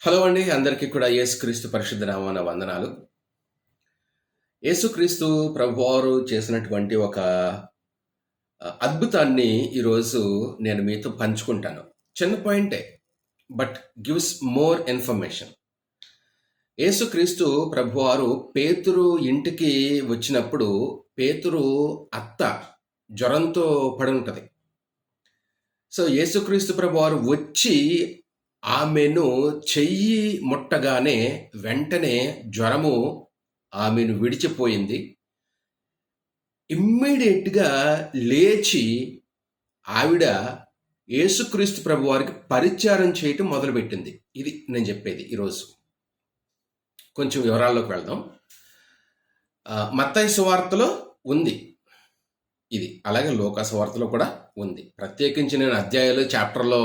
Hello అండి, అందరికీ కూడా యేసుక్రీస్తు పరిశుద్ధ నామాన వందనాలు. యేసుక్రీస్తు ప్రభువారు చేసినటువంటి ఒక అద్భుతాన్ని ఈరోజు నేను మీతో పంచుకుంటాను. చిన్న పాయింటే, బట్ గివ్స్ మోర్ ఇన్ఫర్మేషన్. యేసుక్రీస్తు ప్రభువారు పేతురు ఇంటికి వచ్చినప్పుడు పేతురు అత్త జ్వరంతో పడి ఉంటది. సో యేసుక్రీస్తు ప్రభువారు వచ్చి ఆమెను చెయ్యి ముట్టగానే వెంటనే జ్వరము ఆమెను విడిచిపోయింది. ఇమ్మీడియట్‌గా లేచి ఆవిడ యేసుక్రీస్తు ప్రభువారికి పరిచారం చేయటం మొదలుపెట్టింది. ఇది నేను చెప్పేది ఈరోజు. కొంచెం వివరాల్లోకి వెళ్దాం. మత్తయి సువార్తలో ఉంది ఇది. అలాగే లూకా సువార్తలో కూడా ఉంది. ప్రత్యేకించి నేను అధ్యాయాలు, చాప్టర్‌లో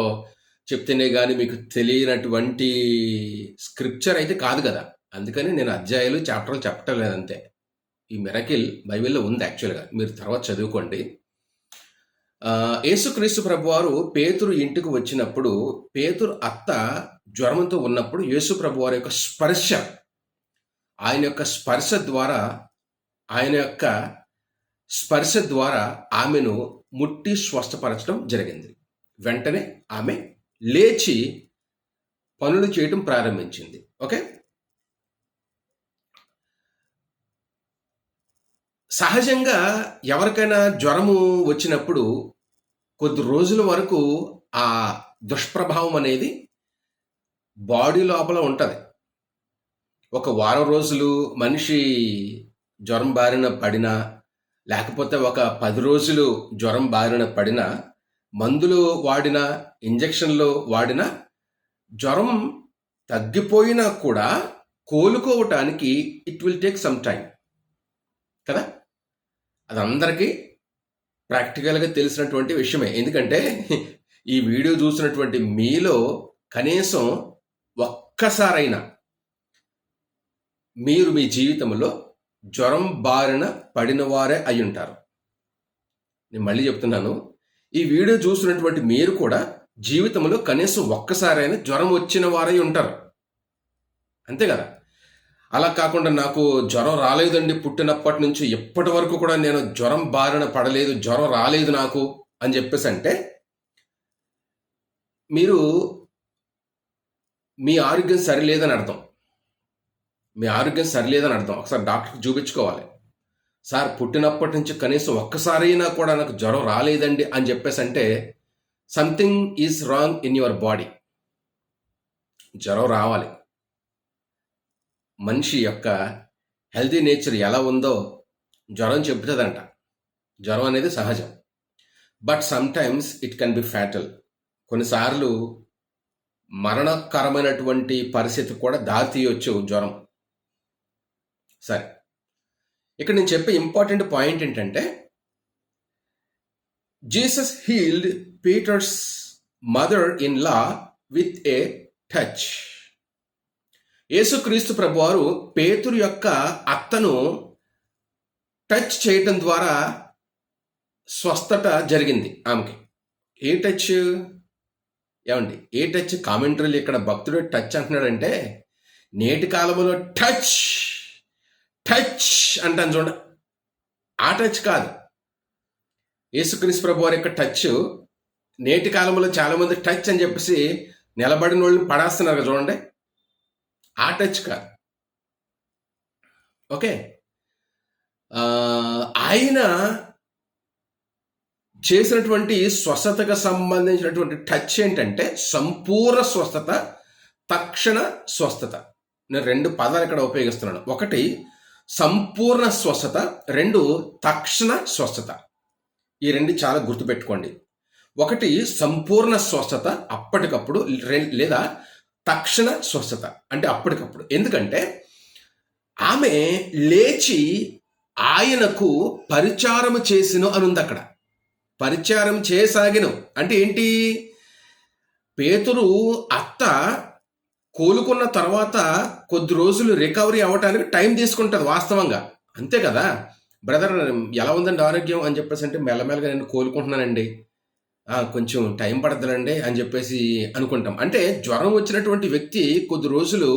చెప్తేనే కానీ మీకు తెలియనటువంటి స్క్రిప్చర్ అయితే కాదు కదా. అందుకని నేను అధ్యాయాలు, చాప్టర్లు చెప్పటం లేదంతే. ఈ మిరకిల్ బైబిల్లో ఉంది యాక్చువల్గా, మీరు తర్వాత చదువుకోండి. యేసుక్రీస్తు ప్రభువారు పేతురు ఇంటికి వచ్చినప్పుడు పేతురు అత్త జ్వరంతో ఉన్నప్పుడు యేసు ప్రభువారి యొక్క స్పర్శ, ఆయన యొక్క స్పర్శ ద్వారా ఆమెను ముట్టి స్వస్థపరచడం జరిగింది. వెంటనే ఆమె లేచి పనులు చేయటం ప్రారంభించింది. ఓకే, సహజంగా ఎవరికైనా జ్వరము వచ్చినప్పుడు కొద్ది రోజుల వరకు ఆ దుష్ప్రభావం అనేది బాడీ లోపల ఉంటుంది. ఒక వారం రోజులు మనిషి జ్వరం బారిన పడినా, లేకపోతే ఒక 10 రోజులు జ్వరం బారిన పడినా, మందులు వాడినా, ఇంజక్షన్లు వాడినా జ్వరం తగ్గిపోయినా కూడా కోలుకోవటానికి it will take some time కదా. అది అందరికీ ప్రాక్టికల్గా తెలిసినటువంటి విషయమే. ఎందుకంటే ఈ వీడియో చూసినటువంటి మీలో కనీసం ఒక్కసారైనా మీరు మీ జీవితంలో జ్వరం బారిన పడిన వారే అయి ఉంటారు. నేను మళ్ళీ చెప్తున్నాను, ఈ వీడియో చూసినటువంటి మీరు కూడా జీవితంలో కనీసం ఒక్కసారైనా జ్వరం వచ్చిన వారై ఉంటారు, అంతే కదా. అలా కాకుండా నాకు జ్వరం రాలేదండి, పుట్టినప్పటి నుంచి ఎప్పటి వరకు కూడా నేను జ్వరం బారిన పడలేదు, జ్వరం రాలేదు నాకు అని చెప్పేసి అంటే మీరు మీ ఆరోగ్యం సరిలేదని అర్థం. ఒకసారి డాక్టర్కి చూపించుకోవాలి. సార్, పుట్టినప్పటి నుంచి కనీసం ఒక్కసారైనా కూడా నాకు జ్వరం రాలేదండి అని చెప్పేసి అంటే something is wrong in your body. జ్వరం రావాలి. మనిషి యొక్క హెల్తీ నేచర్ ఎలా ఉందో జ్వరం చెబుతుందంట. జ్వరం అనేది సహజం, but sometimes it can be fatal. కొన్నిసార్లు మరణకరమైనటువంటి పరిస్థితి కూడా దారితీయొచ్చు జ్వరం. సరే, ఇక్కడ నేను చెప్పే ఇంపార్టెంట్ పాయింట్ ఏంటంటే, Jesus healed Peter's mother in law with a touch. యేసుక్రీస్తు ప్రభువారు పేతురు యొక్క అత్తను టచ్ చేయటం ద్వారా స్వస్థత జరిగింది ఆమెకి. ఏ టచ్ ఏమండి? ఏ టచ్? కామెంటరీలు ఇక్కడ భక్తుడు టచ్ అంటున్నాడంటే నేటి కాలంలో టచ్ అంటాను చూడండి, ఆ టచ్ కాదు. యేసుక్రీస్తు ప్రభువారి యొక్క టచ్ నేటి కాలంలో చాలా మంది టచ్ అని చెప్పేసి నిలబడిన వాళ్ళు పడేస్తున్నారు చూడండి, ఆ టచ్ కాదు. ఓకే, ఆయన చేసినటువంటి స్వస్థతకు సంబంధించినటువంటి టచ్ ఏంటంటే సంపూర్ణ స్వస్థత, తక్షణ స్వస్థత. నేను 2 పదాలు ఇక్కడ ఉపయోగిస్తున్నాను. ఒకటి సంపూర్ణ స్వస్థత, 2 తక్షణ స్వస్థత. ఈ 2 చాలా గుర్తుపెట్టుకోండి. ఒకటి సంపూర్ణ స్వస్థత అప్పటికప్పుడు, లేదా తక్షణ స్వస్థత అంటే అప్పటికప్పుడు. ఎందుకంటే ఆమె లేచి ఆయనకు పరిచారము చేసిను అని ఉంది అక్కడ. పరిచారం చేసాగిను అంటే ఏంటి? పేతురు అత్త కోలుకున్న తర్వాత కొద్ది రోజులు రికవరీ అవ్వటానికి టైం తీసుకుంటుంది వాస్తవంగా, అంతే కదా. బ్రదర్ ఎలా ఉందండి ఆరోగ్యం అని చెప్పేసి అంటే మెల్లమెల్లగా నేను కోలుకుంటున్నానండి, కొంచెం టైం పడద్దులండి అని చెప్పేసి అనుకుంటాం. అంటే జ్వరం వచ్చినటువంటి వ్యక్తి కొద్ది రోజులు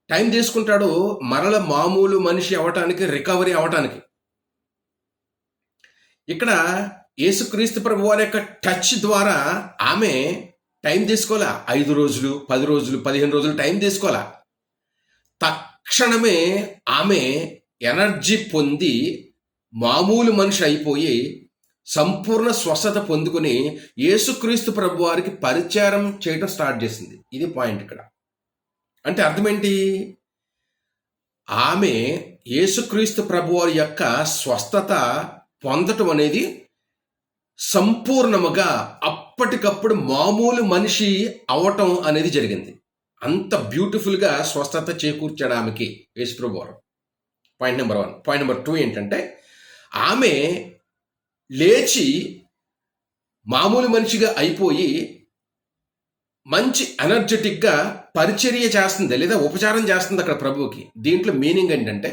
టైం తీసుకుంటాడు మరల మామూలు మనిషి అవ్వటానికి, రికవరీ అవ్వటానికి. ఇక్కడ యేసుక్రీస్తు ప్రభు వారి యొక్క టచ్ ద్వారా ఆమె టైం తీసుకోవాలా. 5 రోజులు, 10 రోజులు, 15 రోజులు టైం తీసుకోవాలా. తక్షణమే ఆమె ఎనర్జీ పొంది మామూలు మనిషి అయిపోయి సంపూర్ణ స్వస్థత పొందుకుని యేసుక్రీస్తు ప్రభు వారికి పరిచారం చేయడం స్టార్ట్ చేసింది. ఇది పాయింట్ ఇక్కడ. అంటే అర్థం ఏంటి? ఆమె యేసుక్రీస్తు ప్రభు వారి యొక్క స్వస్థత పొందటం అనేది సంపూర్ణముగా అప్పటికప్పుడు మామూలు మనిషి అవటం అనేది జరిగింది. అంత బ్యూటిఫుల్గా స్వస్థత చేకూర్చాడు ఆమెకి యేసు ప్రభు వారు. Point number 1. పాయింట్ నెంబర్ 2 ఏంటంటే, ఆమె లేచి మామూలు మనిషిగా అయిపోయి మంచి ఎనర్జెటిక్గా పరిచర్య చేస్తుంది, లేదా ఉపచారం చేస్తుంది అక్కడ ప్రభువుకి. దీంట్లో మీనింగ్ ఏంటంటే,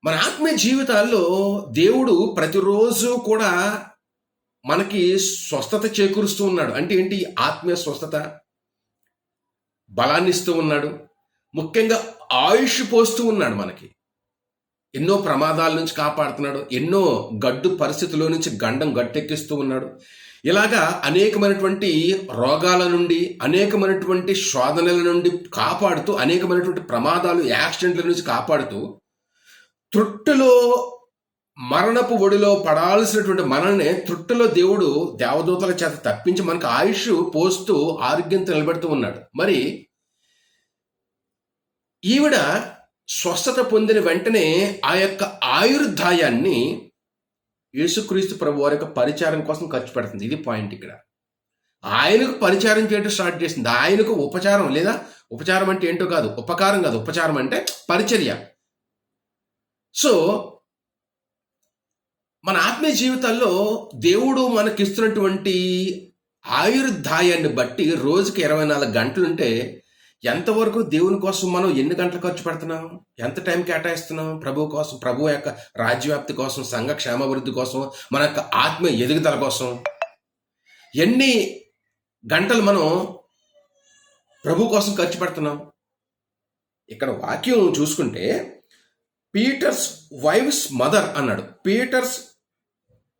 మన ఆత్మీయ జీవితాల్లో దేవుడు ప్రతిరోజు కూడా మనకి స్వస్థత చేకూరుస్తూ ఉన్నాడు. అంటే ఏంటి? ఆత్మీయ స్వస్థత, బలాన్ని ఇస్తూ ఉన్నాడు. ముఖ్యంగా ఆయుష్ పోస్తూ ఉన్నాడు మనకి. ఎన్నో ప్రమాదాల నుంచి కాపాడుతున్నాడు. ఎన్నో గడ్డు పరిస్థితుల్లో నుంచి గండం గట్టెక్కిస్తూ ఉన్నాడు. ఇలాగా అనేకమైనటువంటి రోగాల నుండి, అనేకమైనటువంటి శోధనల నుండి కాపాడుతూ, అనేకమైనటువంటి ప్రమాదాలు, యాక్సిడెంట్ల నుంచి కాపాడుతూ, త్రుట్టులో మరణపు ఒడిలో పడాల్సినటువంటి మనల్ని త్రుట్టులో దేవుడు దేవదూతల చేత తప్పించి మనకు ఆయుష్ పోస్తూ ఆరోగ్యంతో నిలబెడుతూ ఉన్నాడు. మరి ఈవిడ స్వస్థత పొందిన వెంటనే ఆ యొక్క ఆయుర్దాయాన్ని యేసుక్రీస్తు ప్రభు వారి యొక్క పరిచారం కోసం ఖర్చు పెడుతుంది. ఇది పాయింట్ ఇక్కడ. ఆయనకు పరిచారం చేయడం స్టార్ట్ చేసింది. ఆయనకు ఉపచారం, లేదా ఉపచారం అంటే ఏంటో కాదు, ఉపకారం కాదు, ఉపచారం అంటే పరిచర్య. సో మన ఆత్మీయ జీవితాల్లో దేవుడు మనకిస్తున్నటువంటి ఆయుర్దాయాన్ని బట్టి రోజుకి 24 గంటలుంటే ఎంతవరకు దేవుని కోసం మనం ఎన్ని గంటలు ఖర్చు పెడుతున్నాం, ఎంత టైం కేటాయిస్తున్నాం ప్రభు కోసం, ప్రభు యొక్క రాజ్యవ్యాప్తి కోసం, సంఘ క్షేమాభివృద్ధి కోసం, మన యొక్క ఆత్మీయ ఎదుగుదల కోసం ఎన్ని గంటలు మనం ప్రభు కోసం ఖర్చు పెడుతున్నాం? ఇక్కడ వాక్యం చూసుకుంటే పీటర్స్ వైఫ్స్ మదర్ అన్నాడు. Peter's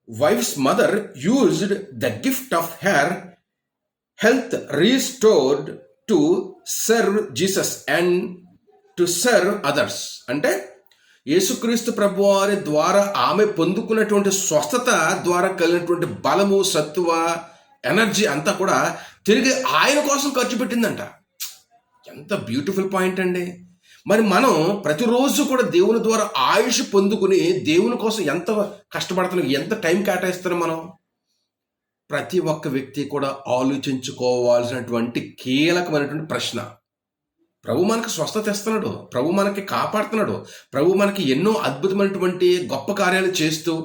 wife's mother used the gift of her health restored to serve Jesus and to serve others. అంటే యేసుక్రీస్తు ప్రభు వారి ద్వారా ఆమె పొందుకున్నటువంటి స్వస్థత ద్వారా కలిగినటువంటి బలము, సత్తువ, ఎనర్జీ అంతా కూడా తిరిగి ఆయన కోసం ఖర్చు పెట్టిందంట. ఎంత బ్యూటిఫుల్ పాయింట్ అండి. మరి మనం ప్రతిరోజు కూడా దేవుని ద్వారా ఆయుష్ పొందుకుని దేవుని కోసం ఎంత కష్టపడుతున్నాం, ఎంత టైం కేటాయిస్తున్నాం మనం? ప్రతి ఒక్క వ్యక్తి కూడా ఆలోచించుకోవాల్సినటువంటి కీలకమైనటువంటి ప్రశ్న. ప్రభు మనకు స్వస్థత ఇస్తున్నాడు, ప్రభు మనకి కాపాడుతున్నాడు, ప్రభు మనకి ఎన్నో అద్భుతమైనటువంటి గొప్ప కార్యాలు చేస్తూ,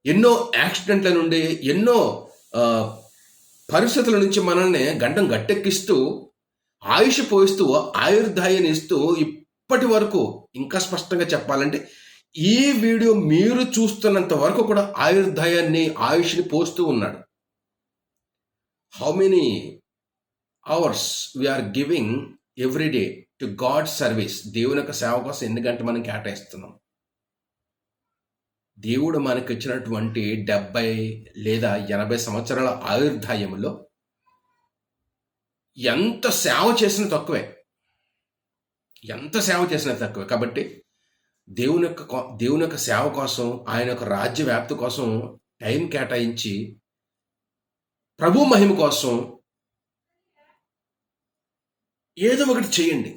ఎన్నో యాక్సిడెంట్ల నుండి, ఎన్నో పరిస్థితుల నుంచి మనల్ని గండం గట్టెక్కిస్తూ, ఆయుష్ పోయిస్తూ, ఆయుర్దాయాన్ని ఇస్తూ, ఇప్పటి వరకు ఇంకా స్పష్టంగా చెప్పాలంటే ఈ వీడియో మీరు చూస్తున్నంత వరకు కూడా ఆయుర్దాయాన్ని, ఆయుష్ని పోస్తూ ఉన్నాడు. How many hours we are giving every day to God service? దేవుని యొక్క సేవ కోసం ఎన్ని గంటలు మనం కేటాయిస్తున్నాం? దేవుడు మనకి ఇచ్చినటువంటి 70 లేదా 80 సంవత్సరాల ఆయుర్దాయంలో ఎంత సేవ చేసినా తక్కువే, ఎంత సేవ చేసినా తక్కువే. కాబట్టి దేవుని యొక్క సేవ కోసం, ఆయన యొక్క రాజ్య వ్యాప్తి కోసం టైం కేటాయించి, ప్రభు మహిమ కోసం ఏదో ఒకటి చేయండి,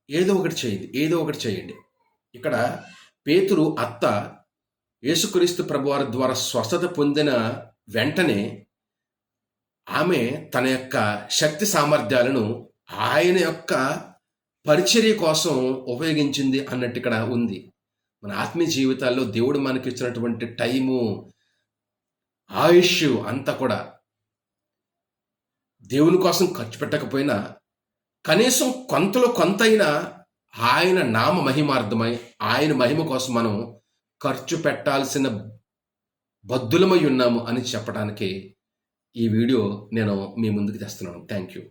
ఏదో ఒకటి చేయండి, ఏదో ఒకటి చేయండి. ఇక్కడ పేతురు అత్త యేసుక్రీస్తు ప్రభువారి ద్వారా స్వస్థత పొందిన వెంటనే ఆమె తన యొక్క శక్తి సామర్థ్యాలను ఆయన యొక్క పరిచర్య కోసం ఉపయోగించింది అన్నట్టు ఇక్కడ ఉంది. మన ఆత్మీయ జీవితాల్లో దేవుడు మనకి ఇచ్చినటువంటి టైము, ఆయుష్ అంతా కూడా దేవుని కోసం ఖర్చు పెట్టకపోయినా కనీసం కొంతలో కొంతైనా ఆయన నామ మహిమార్థమై, ఆయన మహిమ కోసం మనం ఖర్చు పెట్టాల్సిన బద్ధులమై ఉన్నాము అని చెప్పడానికి ఈ వీడియో నేను మీ ముందుకు తెస్తున్నాను. Thank you.